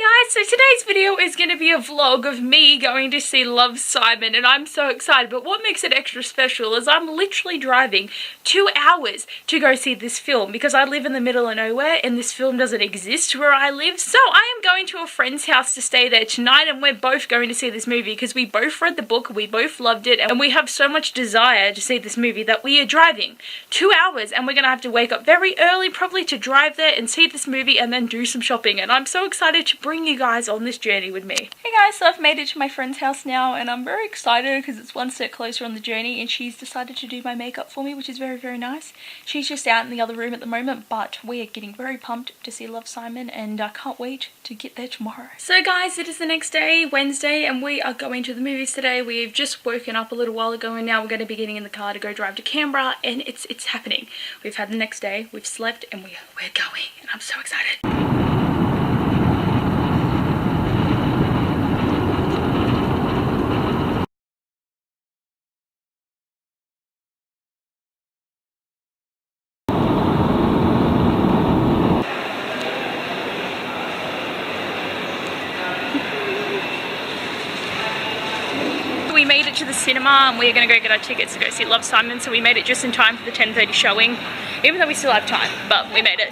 Guys, so today's video is going to be a vlog of me going to see Love, Simon, and I'm so excited. But what makes it extra special is I'm literally driving 2 hours to go see this film because I live in the middle of nowhere and this film doesn't exist where I live. So I am going to a friend's house to stay there tonight, and we're both going to see this movie because we both read the book, we both loved it, and we have so much desire to see this movie that we are driving 2 hours, and we're going to have to wake up very early probably to drive there and see this movie and then do some shopping. And I'm so excited to bring you guys on this journey with me. Hey guys, so I've made it to my friend's house now and I'm very excited because it's one step closer on the journey, and she's decided to do my makeup for me, which is very, very nice. She's just out in the other room at the moment, but we are getting very pumped to see Love, Simon, and I can't wait to get there tomorrow. So guys, it is the next day, Wednesday, and we are going to the movies today. We've just woken up a little while ago and now we're going to be getting in the car to go drive to Canberra, and it's happening. We've had the next day, we've slept, and we're going, and I'm so excited. We made it to the cinema and we're going to go get our tickets to go see Love, Simon, so we made it just in time for the 10:30 showing, even though we still have time, but we made it.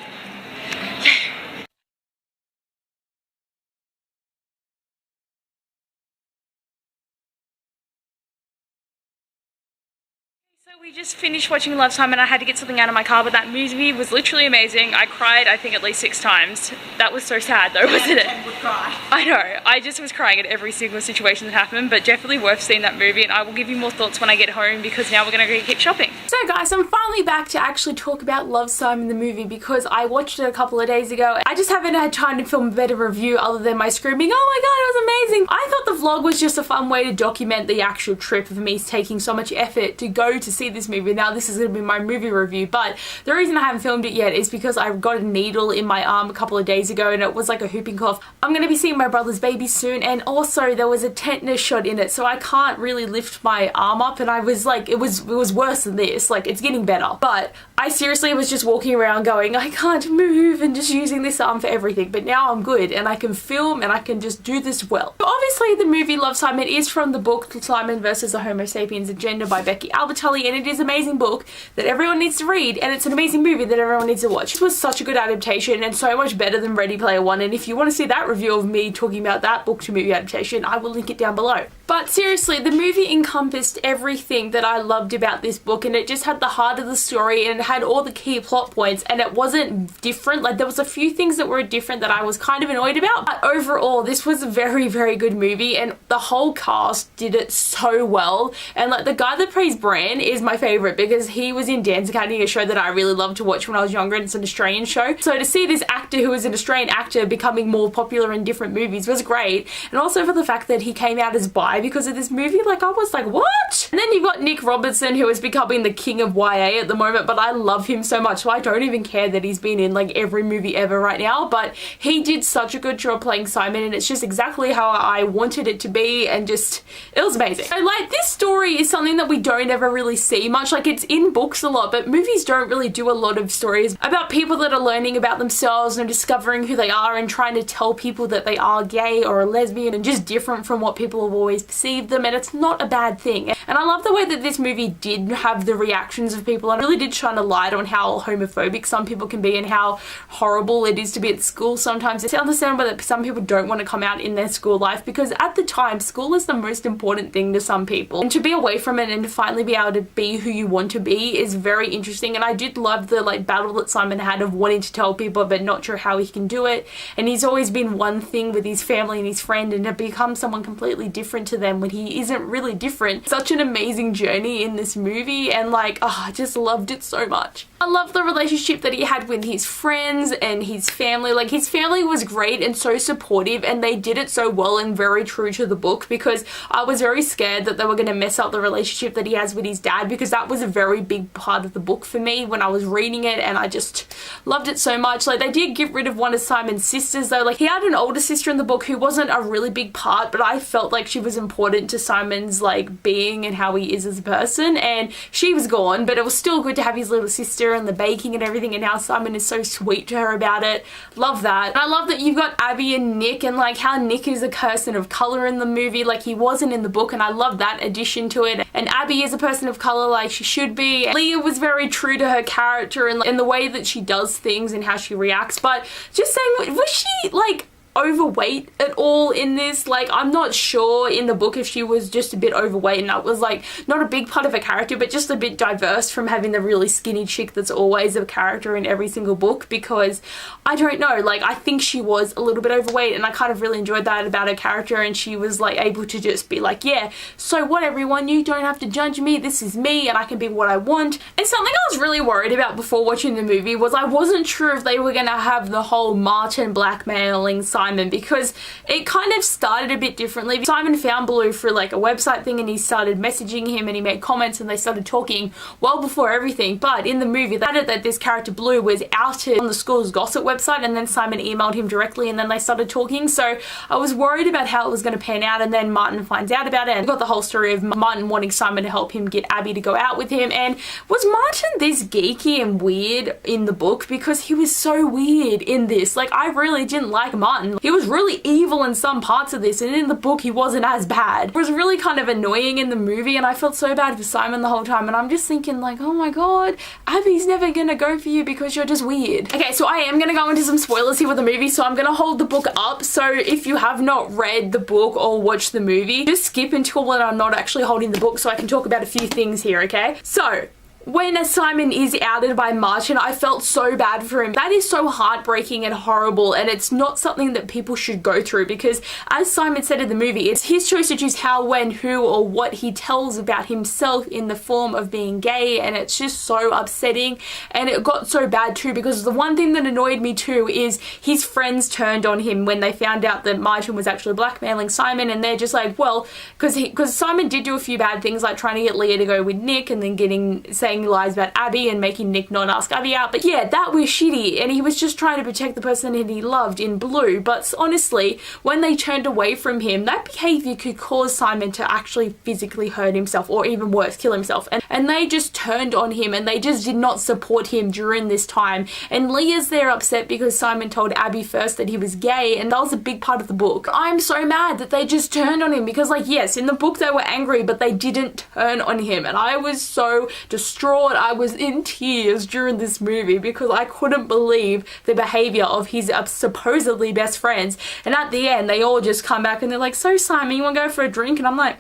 So we just finished watching Love, Simon. I had to get something out of my car, but that movie was literally amazing. I cried, I think, at least 6 times. That was so sad though, wasn't it? I know, I just was crying at every single situation that happened, but definitely worth seeing that movie, and I will give you more thoughts when I get home because now we're going to go keep shopping. So guys, I'm finally back to actually talk about Love, Simon the movie because I watched it a couple of days ago. I just haven't had time to film a better review other than my screaming, oh my god, it was amazing. I thought the vlog was just a fun way to document the actual trip of me taking so much effort to go to see this movie. Now this is going to be my movie review, but the reason I haven't filmed it yet is because I got a needle in my arm a couple of days ago and it was like a whooping cough. I'm going to be seeing my brother's baby soon, and also there was a tetanus shot in it, so I can't really lift my arm up, and I was like, it was worse than this. Like, it's getting better, but I seriously was just walking around going, I can't move, and just using this arm for everything. But now I'm good and I can film and I can just do this well. Obviously the movie Love, Simon is from the book Simon versus the Homo Sapiens Agenda by Becky Albertalli, and it is an amazing book that everyone needs to read, and it's an amazing movie that everyone needs to watch. It was such a good adaptation and so much better than Ready Player One, and if you want to see that review of me talking about that book to movie adaptation, I will link it down below. But seriously, the movie encompassed everything that I loved about this book, and it just had the heart of the story and it had all the key plot points, and it wasn't different. Like, there was a few things that were different that I was kind of annoyed about, but overall this was a very, very good movie, and the whole cast did it so well. And like, the guy that plays Bran is my favorite because he was in Dance Academy, a show that I really loved to watch when I was younger, and it's an Australian show. So to see this actor who is an Australian actor becoming more popular in different movies was great, and also for the fact that he came out as bi because of this movie, like, I was like, what? And then you've got Nick Robertson, who is becoming the king of YA at the moment, but I love him so much, so I don't even care that he's been in like every movie ever right now, but he did such a good job playing Simon, and it's just exactly how I wanted it to be, and just, it was amazing. So like, this story is something that we don't ever really see much. Like, it's in books a lot, but movies don't really do a lot of stories about people that are learning about themselves and discovering who they are and trying to tell people that they are gay or a lesbian and just different from what people have always perceived them, and it's not a bad thing. And I love the way that this movie did have the reactions of people, and it really did shine a light on how homophobic some people can be and how horrible it is to be at school sometimes. It's understandable that some people don't want to come out in their school life because at the time school is the most important thing to some people, and to be away from it and to finally be able to be who you want to be is very interesting. And I did love the like battle that Simon had of wanting to tell people but not sure how he can do it, and he's always been one thing with his family and his friend, and to become someone completely different to them when he isn't really different. Such an amazing journey in this movie, and like, oh, I just loved it so much. I love the relationship that he had with his friends and his family. Like, his family was great and so supportive, and they did it so well and very true to the book, because I was very scared that they were going to mess up the relationship that he has with his dad, because that was a very big part of the book for me when I was reading it, and I just loved it so much. Like, they did get rid of one of Simon's sisters though. Like, he had an older sister in the book who wasn't a really big part, but I felt like she was important to Simon's like being changing and how he is as a person, and she was gone, but it was still good to have his little sister and the baking and everything, and how Simon is so sweet to her about it. Love that. And I love that you've got Abby and Nick, and like how Nick is a person of color in the movie, like he wasn't in the book, and I love that addition to it. And Abby is a person of color like she should be. Leah was very true to her character and in the way that she does things and how she reacts. But just saying, was she like overweight at all in this? Like, I'm not sure in the book if she was just a bit overweight, and that was like not a big part of her character, but just a bit diverse from having the really skinny chick that's always a character in every single book, because I don't know, like I think she was a little bit overweight, and I kind of really enjoyed that about her character, and she was like able to just be like, yeah, so what everyone, you don't have to judge me, this is me and I can be what I want. And something I was really worried about before watching the movie was I wasn't sure if they were gonna have the whole Martin blackmailing Simon, because it kind of started a bit differently. Simon found Blue through like a website thing, and he started messaging him and he made comments and they started talking well before everything. But in the movie they added that this character Blue was outed on the school's gossip website, and then Simon emailed him directly and then they started talking. So I was worried about how it was going to pan out, and then Martin finds out about it, and we got the whole story of Martin wanting Simon to help him get Abby to go out with him. And was Martin this geeky and weird in the book? Because he was so weird in this. Like, I really didn't like Martin. He was really evil in some parts of this, and in the book he wasn't as bad. It was really kind of annoying in the movie, and I felt so bad for Simon the whole time, and I'm just thinking like, oh my god, Abby's never gonna go for you because you're just weird. Okay, so I am gonna go into some spoilers here with the movie, so I'm gonna hold the book up. So if you have not read the book or watched the movie, just skip until when I'm not actually holding the book so I can talk about a few things here, okay? So when Simon is outed by Martin, I felt so bad for him. That is so heartbreaking and horrible, and it's not something that people should go through, because as Simon said in the movie, it's his choice to choose how, when, who, or what he tells about himself in the form of being gay, and it's just so upsetting. And it got so bad too, because the one thing that annoyed me too is his friends turned on him when they found out that Martin was actually blackmailing Simon, and they're just like, well, because Simon did do a few bad things, like trying to get Leah to go with Nick, and then saying lies about Abby and making Nick not ask Abby out. But yeah, that was shitty, and he was just trying to protect the person that he loved in Blue. But honestly, when they turned away from him, that behavior could cause Simon to actually physically hurt himself, or even worse, kill himself. And they just turned on him, and they just did not support him during this time. And Leah's there upset because Simon told Abby first that he was gay, and that was a big part of the book. I'm so mad that they just turned on him, because like, yes, in the book they were angry, but they didn't turn on him, and I was so distraught. I was in tears during this movie because I couldn't believe the behavior of his supposedly best friends. And at the end, they all just come back and they're like, so Simon, you want to go for a drink? And I'm like,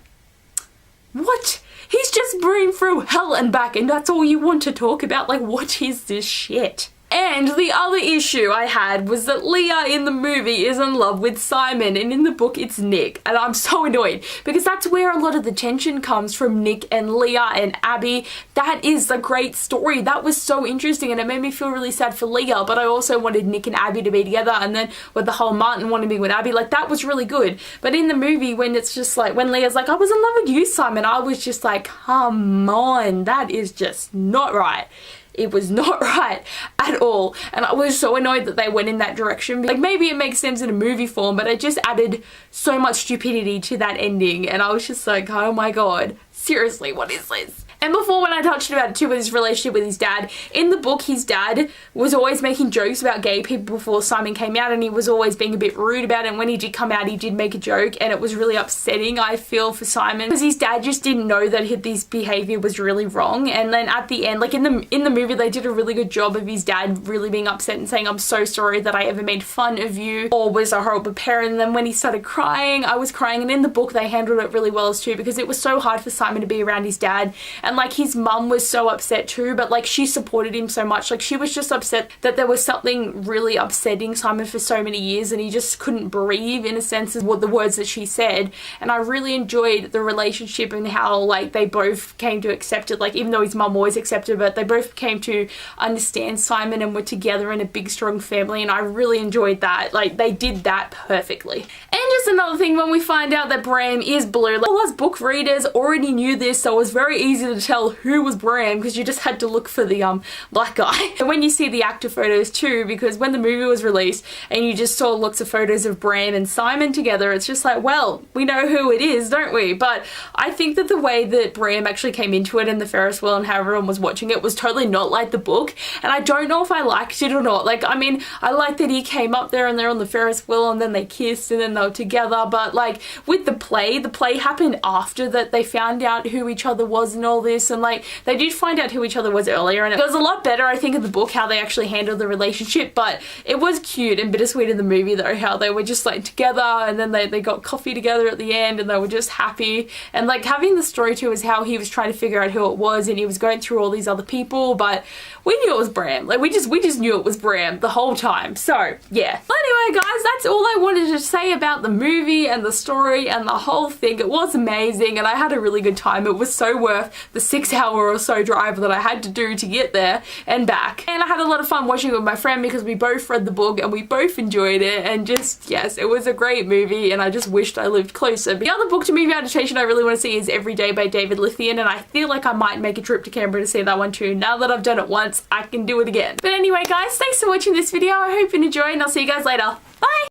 what? He's just been through hell and back, and that's all you want to talk about? Like, what is this shit? And the other issue I had was that Leah in the movie is in love with Simon, and in the book it's Nick. And I'm so annoyed, because that's where a lot of the tension comes from, Nick and Leah and Abby. That is a great story. That was so interesting, and it made me feel really sad for Leah, but I also wanted Nick and Abby to be together, and then with the whole Martin wanting to be with Abby, like that was really good. But in the movie, when it's just like, when Leah's like, I was in love with you, Simon, I was just like, come on, that is just not right. It was not right at all, and I was so annoyed that they went in that direction. Like, maybe it makes sense in a movie form, but it just added so much stupidity to that ending, and I was just like, oh my god, seriously, what is this? And before, when I touched about it too with his relationship with his dad, in the book his dad was always making jokes about gay people before Simon came out, and he was always being a bit rude about it, and when he did come out he did make a joke, and it was really upsetting, I feel, for Simon, because his dad just didn't know that his behaviour was really wrong. And then at the end, like in the movie, they did a really good job of his dad really being upset and saying, I'm so sorry that I ever made fun of you or was a horrible parent. And then when he started crying, I was crying, and in the book they handled it really well too, because it was so hard for Simon to be around his dad. And like, his mum was so upset too, but like, she supported him so much. Like, she was just upset that there was something really upsetting Simon for so many years, and he just couldn't breathe, in a sense, is what the words that she said. And I really enjoyed the relationship and how like they both came to accept it, like even though his mum always accepted, but they both came to understand Simon and were together in a big strong family, and I really enjoyed that. Like, they did that perfectly. And just another thing when we find out that Bram is blue. Like, all us book readers already knew this, so it was very easy to tell who was Bram because you just had to look for the black guy. And when you see the actor photos too, because when the movie was released and you just saw lots of photos of Bram and Simon together, it's just like, well, we know who it is, don't we? But I think that the way that Bram actually came into it in the Ferris wheel and how everyone was watching it was totally not like the book, and I don't know if I liked it or not. Like, I mean, I like that he came up there and they're on the Ferris wheel and then they kissed and then they were together, but like with the play happened after that they found out who each other was and all this, and like they did find out who each other was earlier, and it was a lot better, I think, in the book how they actually handled the relationship. But it was cute and bittersweet in the movie though, how they were just like together and then they got coffee together at the end and they were just happy. And like having the story too is how he was trying to figure out who it was and he was going through all these other people, but we knew it was Bram. Like we just knew it was Bram the whole time. So yeah. But anyway guys, that's all I wanted to say about the movie and the story and the whole thing. It was amazing and I had a really good time. It was so worth the 6-hour or so drive that I had to do to get there and back. And I had a lot of fun watching it with my friend because we both read the book and we both enjoyed it, and just, yes, it was a great movie and I just wished I lived closer. But the other book to movie adaptation I really want to see is Every Day by David Lithian, and I feel like I might make a trip to Canberra to see that one too. Now that I've done it once, I can do it again. But anyway guys, thanks for watching this video. I hope you enjoyed and I'll see you guys later. Bye!